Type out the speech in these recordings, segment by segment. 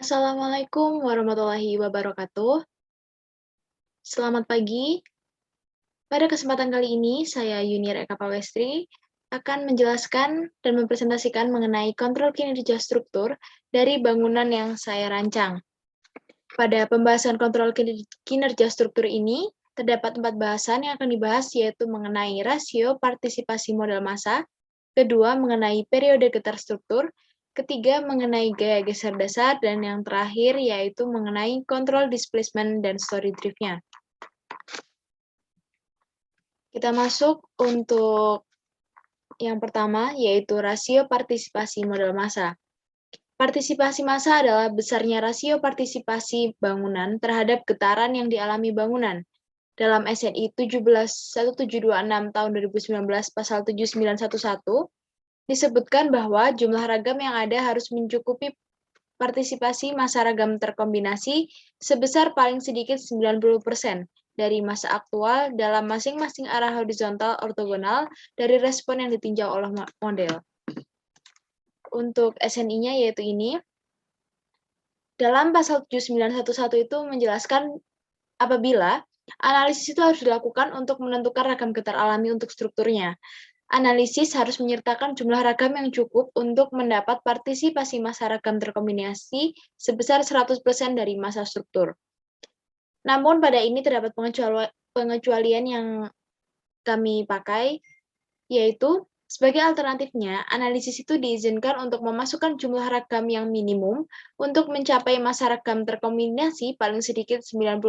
Assalamualaikum warahmatullahi wabarakatuh. Selamat pagi. Pada kesempatan kali ini, saya Yunir Eka Pawestri akan menjelaskan dan mempresentasikan mengenai kontrol kinerja struktur dari bangunan yang saya rancang. Pada pembahasan kontrol kinerja struktur ini, terdapat 4 bahasan yang akan dibahas, yaitu mengenai rasio partisipasi modal massa, kedua mengenai periode getar struktur, ketiga mengenai gaya geser dasar, dan yang terakhir yaitu mengenai kontrol displacement dan story drift-nya. Kita masuk untuk yang pertama, yaitu rasio partisipasi modal massa. Partisipasi massa adalah besarnya rasio partisipasi bangunan terhadap getaran yang dialami bangunan. Dalam SNI 17.1726 tahun 2019 pasal 7911, disebutkan bahwa jumlah ragam yang ada harus mencukupi partisipasi massa ragam terkombinasi sebesar paling sedikit 90% dari massa aktual dalam masing-masing arah horizontal ortogonal dari respon yang ditinjau oleh model. Untuk SNI-nya yaitu ini. Dalam pasal 7911 itu menjelaskan apabila analisis itu harus dilakukan untuk menentukan ragam getar alami untuk strukturnya. Analisis harus menyertakan jumlah ragam yang cukup untuk mendapat partisipasi massa ragam terkombinasi sebesar 100% dari massa struktur. Namun pada ini terdapat pengecualian yang kami pakai, yaitu sebagai alternatifnya, analisis itu diizinkan untuk memasukkan jumlah ragam yang minimum untuk mencapai massa ragam terkombinasi paling sedikit 90%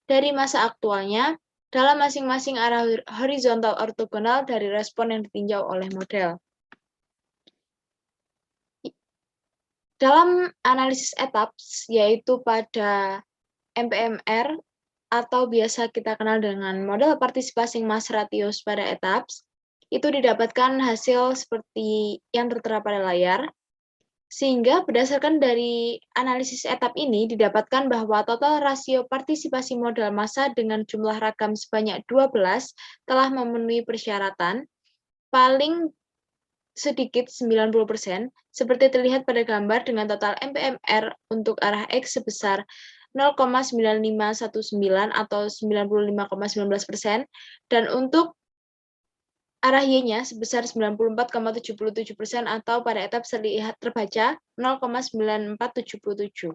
dari massa aktualnya dalam masing-masing arah horizontal ortogonal dari respon yang ditinjau oleh model. Dalam analisis etaps, yaitu pada MPMR, atau biasa kita kenal dengan model partisipasi mass ratios pada etaps, itu didapatkan hasil seperti yang tertera pada layar, sehingga berdasarkan dari analisis etap ini didapatkan bahwa total rasio partisipasi modal massa dengan jumlah ragam sebanyak 12 telah memenuhi persyaratan, paling sedikit 90%, seperti terlihat pada gambar dengan total MPMR untuk arah X sebesar 0,9519 atau 95,19%, dan untuk arah Y-nya sebesar 94,77% atau pada etap terlihat terbaca 0,9477.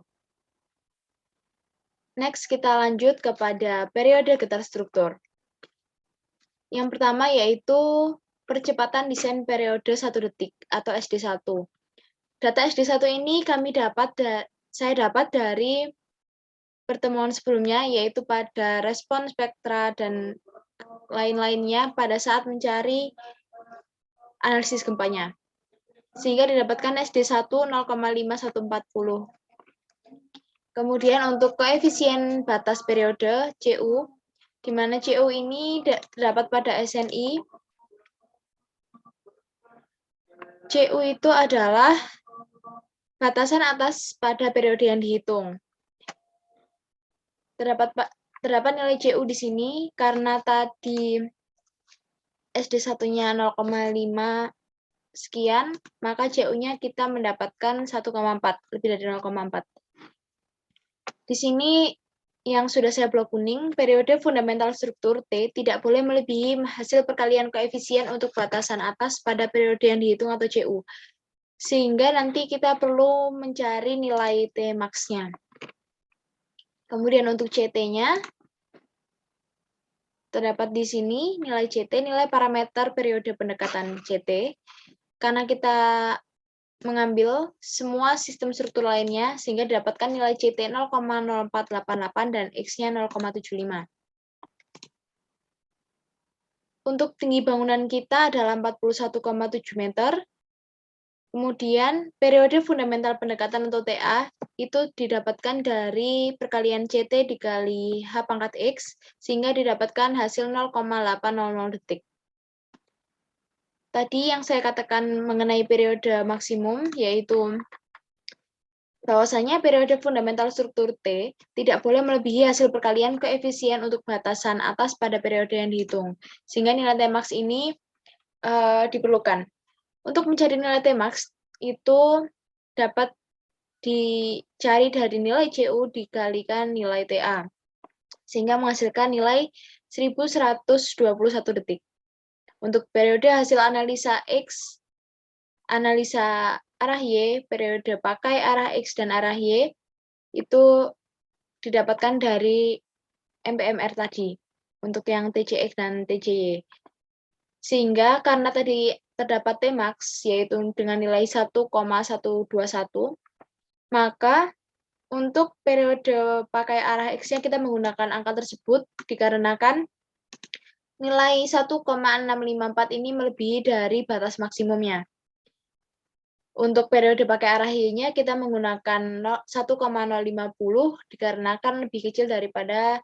Next, kita lanjut kepada periode getar struktur. Yang pertama yaitu percepatan desain periode 1 detik atau SD1. Data SD1 ini saya dapat dari pertemuan sebelumnya, yaitu pada respon spektra dan lain-lainnya pada saat mencari analisis gempanya. Sehingga didapatkan SD1 0,5140. Kemudian untuk koefisien batas periode CU, di mana CU ini terdapat pada SNI. CU itu adalah batasan atas pada periode yang dihitung. Terdapat nilai CU di sini karena tadi SD1-nya 0,5 sekian, maka CU-nya kita mendapatkan 1,4, lebih dari 0,4. Di sini yang sudah saya blok kuning, periode fundamental struktur T tidak boleh melebihi hasil perkalian koefisien untuk batasan atas pada periode yang dihitung atau CU. Sehingga nanti kita perlu mencari nilai T max-nya. Kemudian untuk CT-nya, terdapat di sini nilai CT, nilai parameter periode pendekatan CT, karena kita mengambil semua sistem struktur lainnya, sehingga didapatkan nilai CT 0,0488 dan X-nya 0,75. Untuk tinggi bangunan kita adalah 41,7 meter. Kemudian periode fundamental pendekatan atau TA itu didapatkan dari perkalian CT dikali H pangkat X, sehingga didapatkan hasil 0,800 detik. Tadi yang saya katakan mengenai periode maksimum, yaitu bahwasanya periode fundamental struktur T tidak boleh melebihi hasil perkalian koefisien untuk batasan atas pada periode yang dihitung, sehingga nilai T max ini diperlukan. Untuk mencari nilai T max, itu dapat dicari dari nilai CU dikalikan nilai TA, sehingga menghasilkan nilai 1121 detik. Untuk periode hasil analisa X, analisa arah Y, periode pakai arah X dan arah Y, itu didapatkan dari MPMR tadi, untuk yang TCX dan TCY. Sehingga karena tadi terdapat Tmax, yaitu dengan nilai 1,121, maka untuk periode pakai arah X-nya kita menggunakan angka tersebut dikarenakan nilai 1,654 ini melebihi dari batas maksimumnya. Untuk periode pakai arah Y-nya kita menggunakan 1,050 dikarenakan lebih kecil daripada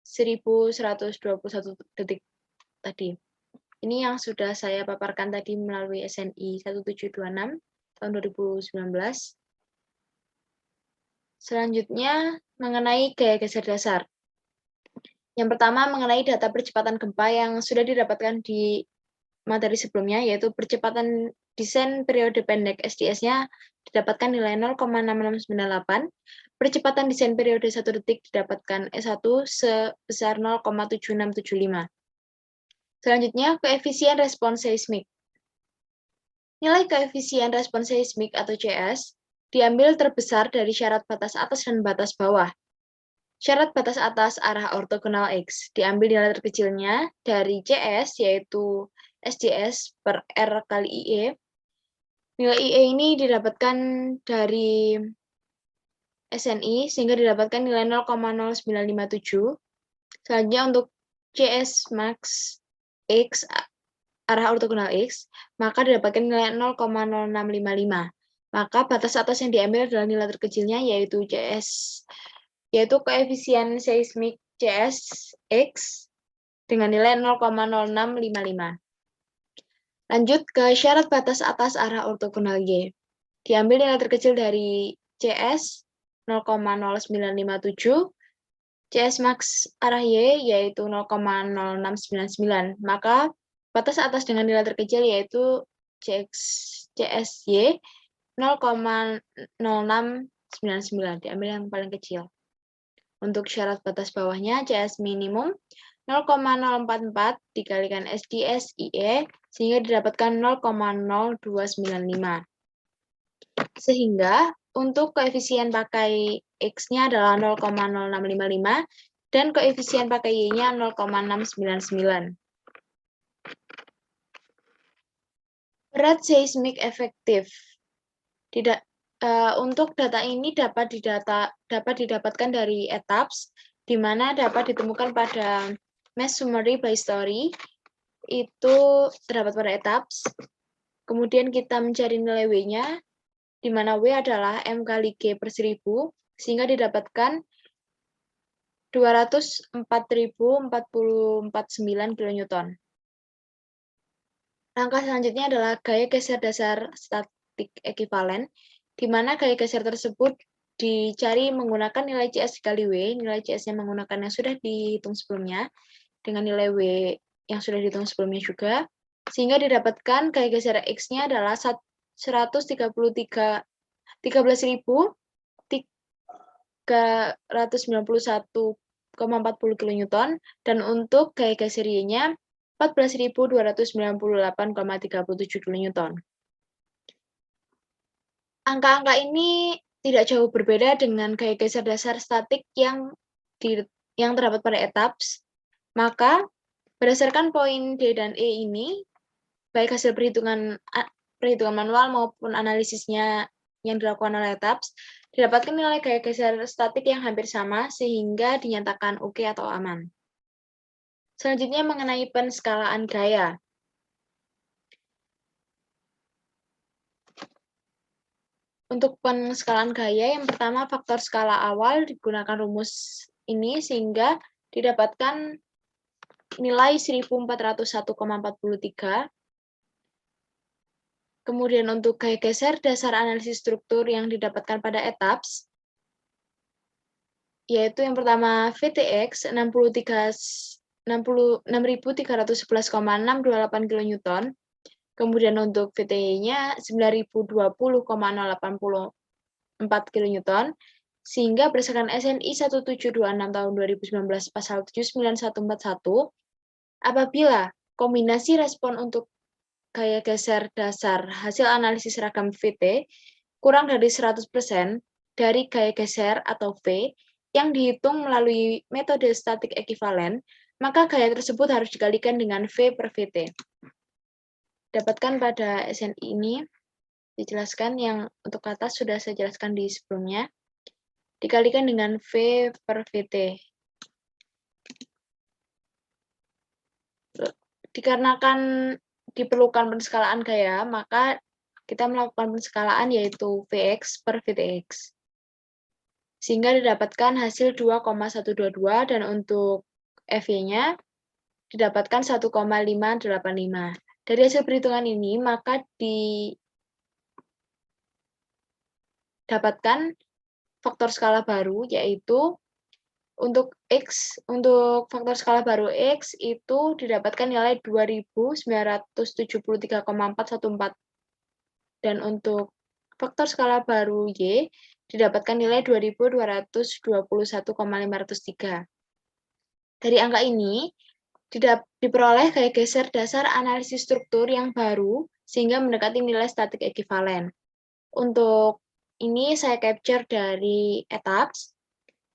1121 detik tadi. Ini yang sudah saya paparkan tadi melalui SNI 1726 tahun 2019. Selanjutnya, mengenai gaya geser dasar. Yang pertama, mengenai data percepatan gempa yang sudah didapatkan di materi sebelumnya, yaitu percepatan desain periode pendek SDS-nya didapatkan nilai 0,6698, percepatan desain periode 1 detik didapatkan S1 sebesar 0,7675. Selanjutnya, koefisien respons seismik. Nilai koefisien respons seismik atau CS diambil terbesar dari syarat batas atas dan batas bawah. Syarat batas atas arah ortogonal X diambil nilai terkecilnya dari CS, yaitu SDS per R kali IE. Nilai IE ini didapatkan dari SNI, sehingga didapatkan nilai 0,0957. Selanjutnya untuk CS max X, arah ortogonal X, maka didapatkan nilai 0,0655. Maka batas atas yang diambil adalah nilai terkecilnya, yaitu CS, yaitu koefisien seismik CS X dengan nilai 0,0655. Lanjut ke syarat batas atas arah ortogonal Y. Diambil nilai terkecil dari CS 0,0957, CS max arah Y yaitu 0,0699. Maka batas atas dengan nilai terkecil yaitu CSY 0,0699, diambil yang paling kecil. Untuk syarat batas bawahnya CS minimum 0,044 dikalikan SDS IE sehingga didapatkan 0,0295. Sehingga untuk koefisien pakai X-nya adalah 0,0655 dan koefisien pakai Y-nya 0,699. Berat seismik efektif. Untuk data ini dapat didapatkan dari etaps, di mana dapat ditemukan pada mass summary by story, itu terdapat pada etaps. Kemudian kita mencari nilai W-nya, di mana W adalah M kali G per 1000, sehingga didapatkan 204.449 kN. Langkah selanjutnya adalah gaya geser dasar statik ekivalen, di mana gaya geser tersebut dicari menggunakan nilai CS dikali W, nilai CS-nya menggunakan yang sudah dihitung sebelumnya, dengan nilai W yang sudah dihitung sebelumnya juga, sehingga didapatkan gaya geser X-nya adalah 13.391 391,40 kN, dan untuk gaya geser Y-nya 14.298,37 kN. Angka-angka ini tidak jauh berbeda dengan gaya geser dasar statik yang terdapat pada etaps. Maka berdasarkan poin D dan E ini, baik hasil perhitungan manual maupun analisisnya yang dilakukan oleh etaps, didapatkan nilai gaya geser statik yang hampir sama sehingga dinyatakan oke atau aman. Selanjutnya mengenai penskalaan gaya. Untuk penskalaan gaya, yang pertama faktor skala awal digunakan rumus ini sehingga didapatkan nilai 1401,43. Kemudian untuk gaya geser dasar analisis struktur yang didapatkan pada etaps, yaitu yang pertama VTX 6.311,628 kN, kemudian untuk VTY-nya 9.020,080 4 kN, sehingga berdasarkan SNI 1726 tahun 2019 pasal 79141, apabila kombinasi respon untuk gaya geser dasar hasil analisis seragam VT kurang dari 100% dari gaya geser atau V yang dihitung melalui metode statik ekivalen, maka gaya tersebut harus dikalikan dengan V per VT. Dapatkan pada SNI ini dijelaskan, yang untuk atas sudah saya jelaskan di sebelumnya, dikalikan dengan V per VT. Dikarenakan diperlukan penskalaan gaya, maka kita melakukan penskalaan yaitu Vx per Vtx. Sehingga didapatkan hasil 2,122 dan untuk FY-nya didapatkan 1,585. Dari hasil perhitungan ini, maka didapatkan faktor skala baru, yaitu untuk faktor skala baru X itu didapatkan nilai 2973,414. Dan untuk faktor skala baru Y didapatkan nilai 2221,503. Dari angka ini diperoleh gaya geser dasar analisis struktur yang baru sehingga mendekati nilai statik ekivalen. Untuk ini saya capture dari ETABS,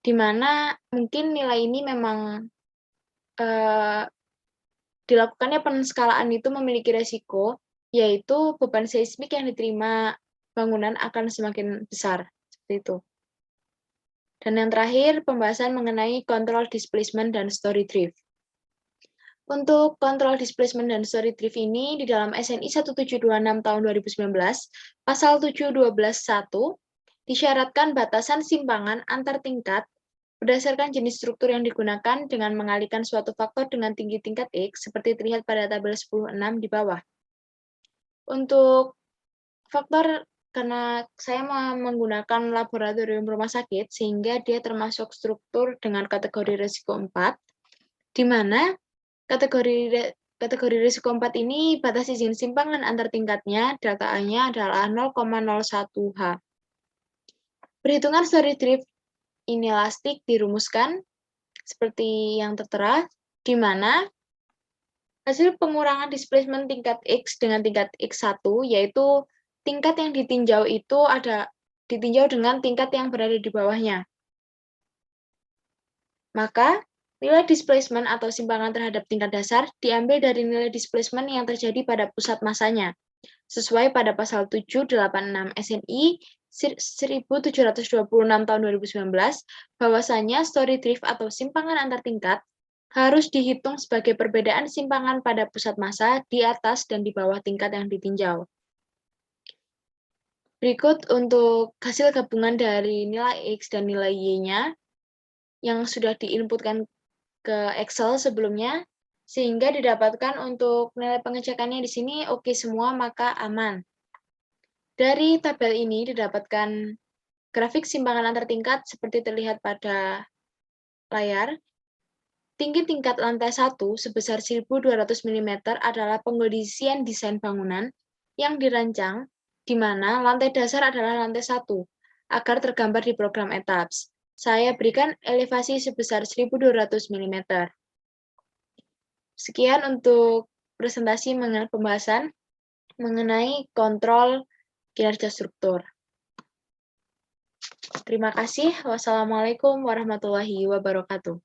di mana mungkin nilai ini memang dilakukannya penskalaan itu memiliki resiko, yaitu beban seismik yang diterima bangunan akan semakin besar, seperti itu. Dan yang terakhir, pembahasan mengenai kontrol displacement dan story drift. Untuk kontrol displacement dan story drift ini, di dalam SNI 1726 tahun 2019, pasal 712.1, disyaratkan batasan simpangan antar tingkat berdasarkan jenis struktur yang digunakan dengan mengalihkan suatu faktor dengan tinggi tingkat X, seperti terlihat pada tabel 10.6 di bawah. Untuk faktor, karena saya menggunakan laboratorium rumah sakit, sehingga dia termasuk struktur dengan kategori risiko 4, di mana kategori risiko 4 ini batas izin simpangan antar tingkatnya, delta A-nya adalah 0,01 H. Perhitungan story drift inelastik dirumuskan seperti yang tertera, di mana hasil pengurangan displacement tingkat X dengan tingkat X1, yaitu tingkat yang ditinjau itu ditinjau dengan tingkat yang berada di bawahnya. Maka nilai displacement atau simpangan terhadap tingkat dasar diambil dari nilai displacement yang terjadi pada pusat masanya, sesuai pada pasal 786 SNI 1726 tahun 2019, bahwasanya story drift atau simpangan antar tingkat harus dihitung sebagai perbedaan simpangan pada pusat massa di atas dan di bawah tingkat yang ditinjau. Berikut untuk hasil gabungan dari nilai X dan nilai Y-nya yang sudah diinputkan ke Excel sebelumnya, sehingga didapatkan untuk nilai pengecekannya di sini oke semua, maka aman. Dari tabel ini didapatkan grafik simpangan antar tingkat seperti terlihat pada layar. Tinggi tingkat lantai 1 sebesar 1.200 mm adalah pengkondisian desain bangunan yang dirancang, di mana lantai dasar adalah lantai 1, agar tergambar di program ETABS. Saya berikan elevasi sebesar 1.200 mm. Sekian untuk presentasi mengenai pembahasan mengenai kontrol kinerja struktur. Terima kasih. Wassalamualaikum warahmatullahi wabarakatuh.